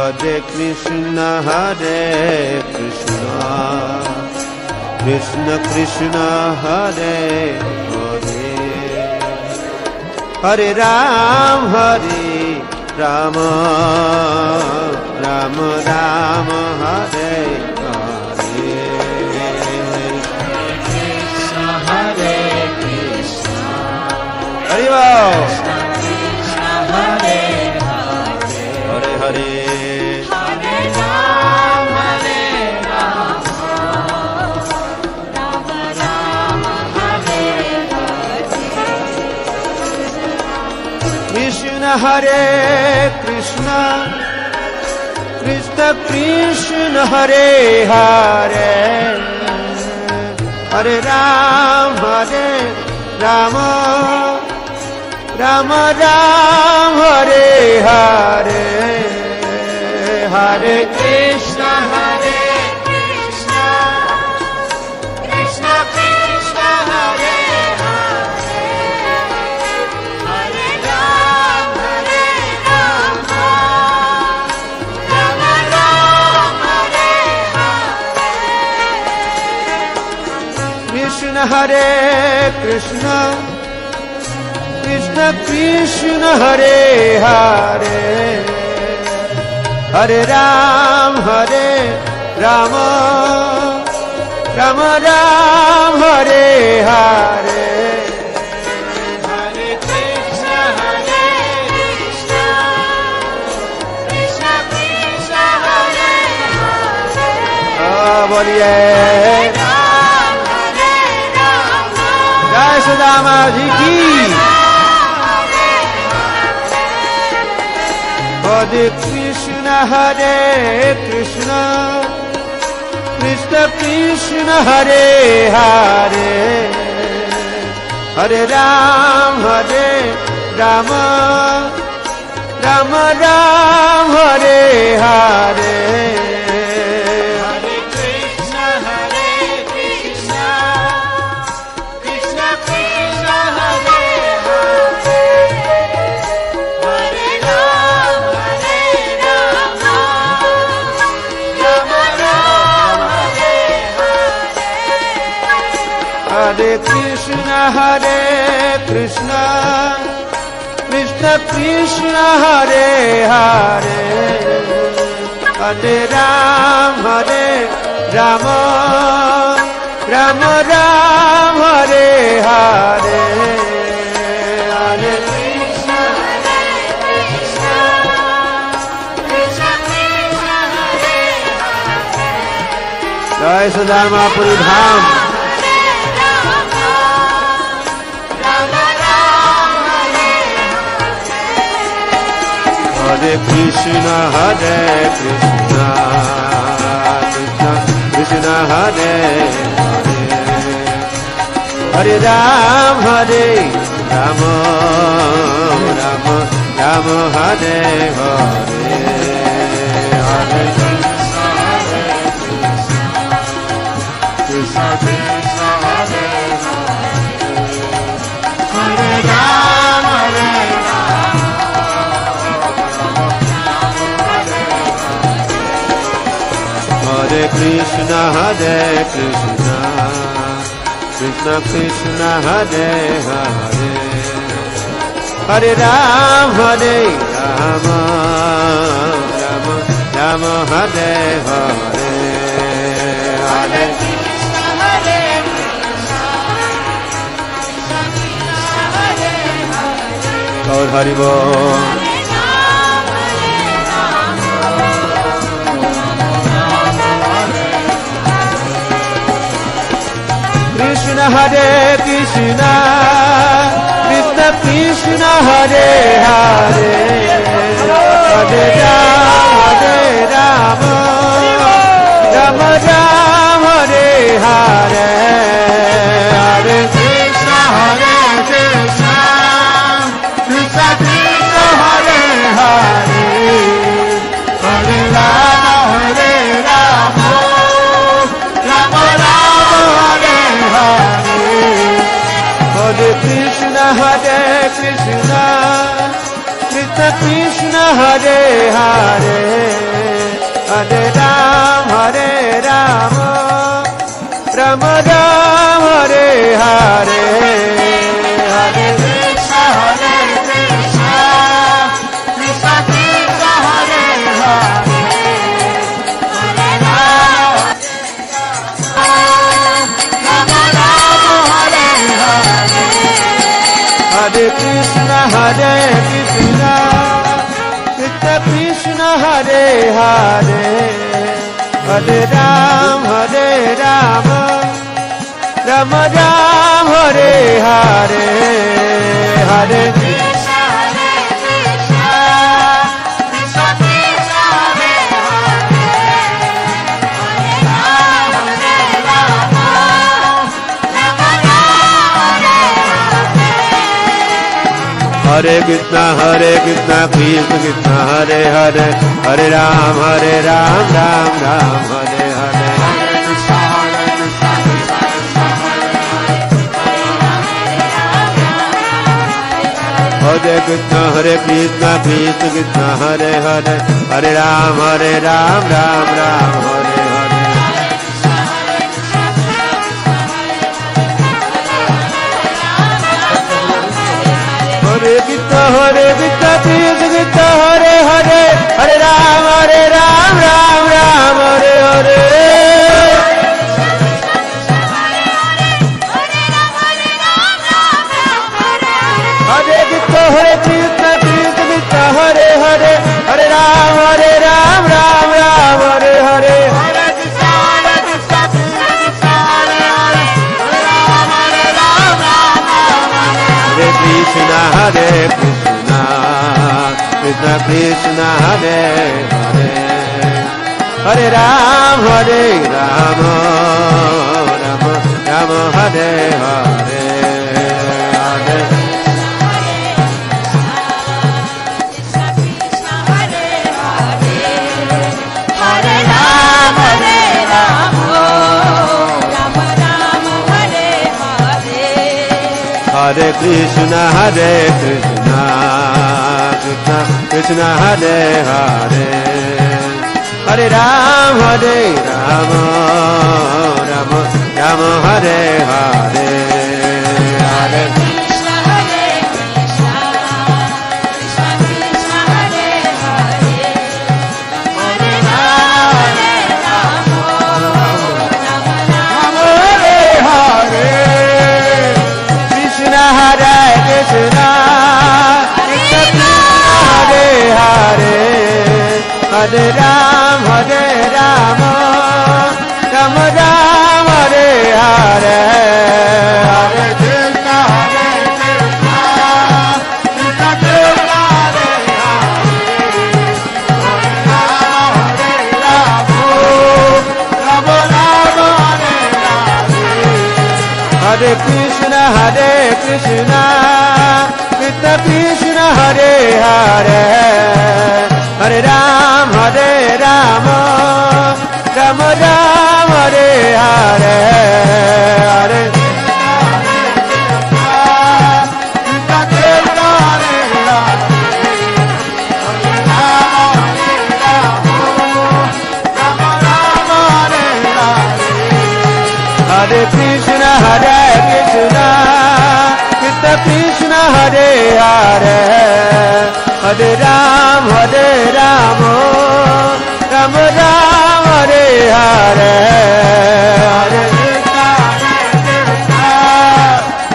Hare Krishna, Krishna Krishna, Hare Hare, Hare Ram, Ram Ram, Hare Hare. Hare Krishna, Hare Ram, Krishna Hare Hare, Hare Hare. Hare Ram, Ram Ram, Hare Hare. Krishna Hare Krishna, Krishna Krishna Hare Hare, Hare Ram, Ram Ram, Hare Hare, Hare Krishna, Hare Krishna, Krishna Krishna Hare Hare, Hare Ram, Ram Ram, Hare Hare. Krishna Hare Krishna, Krishna Krishna Hare Hare, Hare Ram, Ram Ram, Hare Hare. Hare Krishna, Hare Krishna, Krishna Krishna Hare Hare. बोलिए Ram, जय सुदामा जी की। Hare Krishna, Hare Krishna, Krishna Krishna Hare Hare, Hare Ram, Ram Ram, Hare Hare. Hare Krishna, Hare Krishna, Krishna Krishna Hare Hare, Hare Ram, Ram Ram, Hare Hare. Hare Krishna, Hare Krishna, Krishna Krishna Hare Hare, Hare Ram, Ram Ram Ram, Hare Hare. Hare Krishna, Hare Krishna, Krishna Krishna Hare Hare. जय सुदामापुरी धाम। Hare Krishna, Hare Krishna, Krishna Krishna Hare Hare, Hare Ram, Ram Ram Ram, Hare Hare. Hare Krishna, Hare Krishna, Krishna Hare Hare, Hare Ram, Hare Krishna, Hare Krishna, Krishna Krishna Hare Hare, Hare Ram, Ram Ram Hare Hare. Hare Krishna, Hare Krishna, Krishna Krishna Hare Hare. और हरि बोल। Krishna Hare Krishna, Krishna Krishna Hare Hare, Hare Ram, Ram Ram, Hare Hare. Hare Krishna, Hare Krishna, Krishna Krishna Hare Hare, Hare Ram, Ram Ram, Hare Hare. Hare Krishna, Krishna Krishna Krishna Hare Hare Hare Ram Ram Ram Hare Hare Hare Krishna Krishna Krishna Hare Hare Hare Ram Ram Hare Hare Hare Krishna Krishna Krishna Hare Hare Hare Ram Ram Ram Hare Hare Hare Krishna Krishna Krishna Krishna Hare Hare Krishna Krishna Krishna Hare Hare Hare Ram Ram Ram Hare Hare Hare Krishna Krishna Krishna Hare Hare Hare Ram Ram Ram Hare Hare Hare Krishna Krishna Krishna Hare Hare Hare Ram Ram Ram Hare Hare Hare Krishna Krishna Krishna Hare Hare Hare Ram Ram Ram Hare Hare Hare Krishna Krishna Krishna Hare Hare Hare Ram Ram Hare Krishna Krishna Krishna Hare Hare Hare Ram Ram Ram Hare Hare Hare Krishna Krishna Krishna Hare Hare Hare Ram Ram Ram Hare Hare Hare Krishna Krishna Krishna Krishna Hare Hare Hare Ram Ram Hare Hare Krishna Krishna Hare Hare Hare Ram Ram Ram Hare Hare Hare Krishna Krishna Krishna Krishna Hare Hare Krishna Krishna Krishna Hare Hare Hare Ram Ram Ram Hare Hare Hare Hare Krishna Krishna Krishna Hare Hare Hare Ram Ram Ram Hare Hare Hare Krishna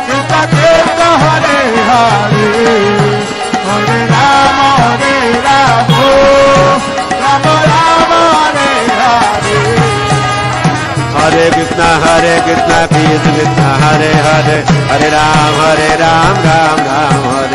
Krishna Krishna Hare Hare Hare Ram Ram Ram Hare Hare Hare Krishna Krishna Krishna Hare Hare Hare Ram Ram Ram Hare